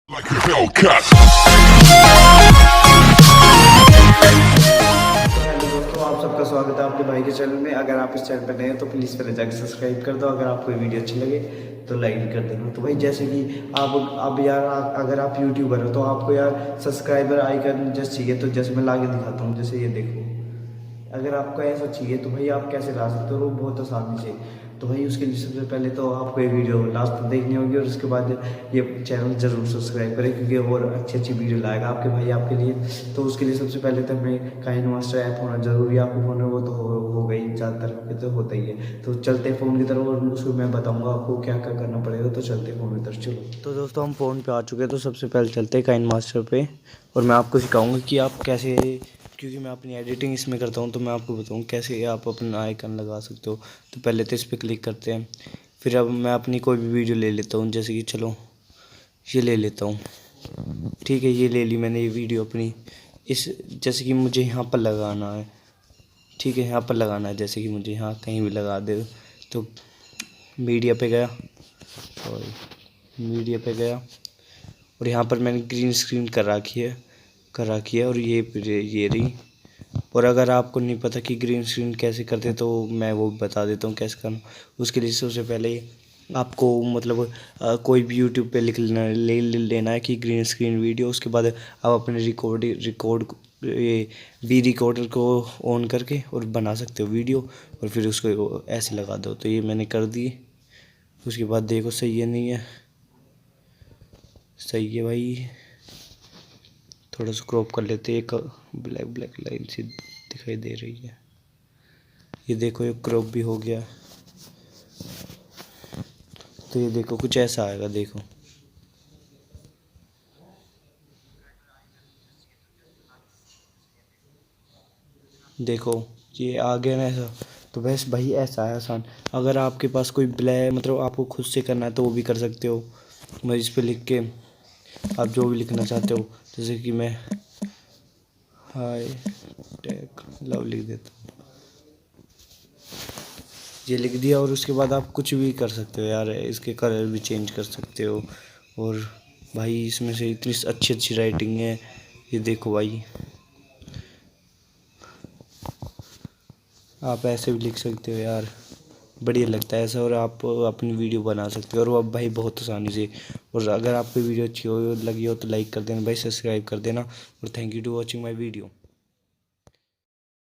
Like a Hellcat. Hello दोस्तों, आप सबका स्वागत है आपके भाई के चैनल में। अगर आप इस चैनल पर नए हैं तो प्लीज़ पहले जाकर सब्सक्राइब कर दो। अगर आपको ये वीडियो अच्छी लगे तो लाइक भी कर देना। तो भाई जैसे कि आप यार अगर आप यूट्यूबर हो तो आपको यार सब्सक्राइबर आइकन जैसे चाहिए। तो जैसे मैं ला के दिखाता हूँ, जैसे ये देखो। अगर आपको ऐसा चाहिए तो भाई आप कैसे ला सकते हो, वो बहुत आसानी से। तो भाई उसके लिए सबसे पहले तो आपको ये वीडियो लास्ट तक देखनी होगी और उसके बाद ये चैनल ज़रूर सब्सक्राइब करें, क्योंकि और अच्छी अच्छी वीडियो लाएगा आपके भाई आपके लिए। तो उसके लिए सबसे पहले तो हमें काइन मास्टर ऐप होना जरूरी है। आपके फ़ोन में वो तो हो गई, ज़्यादातर के तो होता ही है। तो चलते फ़ोन की तरफ और उसको मैं बताऊँगा आपको क्या क्या करना पड़ेगा। तो चलते फ़ोन की तरफ, चलो। तो दोस्तों हम फ़ोन पे आ चुके हैं। तो सबसे पहले चलते हैं काइन मास्टर पे और मैं आपको सिखाऊंगा कि आप कैसे, क्योंकि मैं अपनी एडिटिंग इसमें करता हूँ तो मैं आपको बताऊँ कैसे आप अपना आइकन लगा सकते हो। तो पहले तो इस पर क्लिक करते हैं। फिर अब मैं अपनी कोई भी वीडियो ले लेता हूँ, जैसे कि चलो ये ले लेता हूँ। ठीक है, ये ले ली मैंने ये वीडियो अपनी। इस जैसे कि मुझे यहाँ पर लगाना है, ठीक है, यहाँ पर लगाना है। जैसे कि मुझे यहाँ कहीं भी लगा दे। तो मीडिया पे गया, सॉरी, मीडिया पे गया और यहाँ पर मैंने ग्रीन स्क्रीन कर रखी है और ये रही। और अगर आपको नहीं पता कि ग्रीन स्क्रीन कैसे करते तो मैं वो बता देता हूँ कैसे करना। उसके लिए सबसे पहले आपको मतलब कोई भी यूट्यूब पे लिख लेना है कि ग्रीन स्क्रीन वीडियो। उसके बाद आप अपने ये वी रिकॉर्डर को ऑन करके और बना सकते हो वीडियो और फिर उसको ऐसे लगा दो। तो ये मैंने कर दी। उसके बाद देखो सही है नहीं है, सही है भाई। थोड़ा सा क्रॉप कर लेते हैं, एक ब्लैक ब्लैक लाइन सी दिखाई दे रही है। ये देखो ये क्रॉप भी हो गया। तो ये देखो कुछ ऐसा आएगा, देखो देखो ये आ गया ना ऐसा। तो बस भाई ऐसा है आसान। अगर आपके पास कोई ब्लैक मतलब आपको खुद से करना है तो वो भी कर सकते हो। मैं इस पे लिख के आप जो भी लिखना चाहते हो, जैसे कि मैं हाय टेक लव लिख देता हूँ, ये लिख दिया। और उसके बाद आप कुछ भी कर सकते हो यार, इसके कलर भी चेंज कर सकते हो। और भाई इसमें से इतनी अच्छी अच्छी राइटिंग है, ये देखो भाई। आप ऐसे भी लिख सकते हो यार, बढ़िया लगता है ऐसा। और आप अपनी वीडियो बना सकते हो और वो अब भाई बहुत आसानी से। और अगर आपको वीडियो अच्छी हो लगी हो तो लाइक कर देना भाई, सब्सक्राइब कर देना। और thank you to watching my video.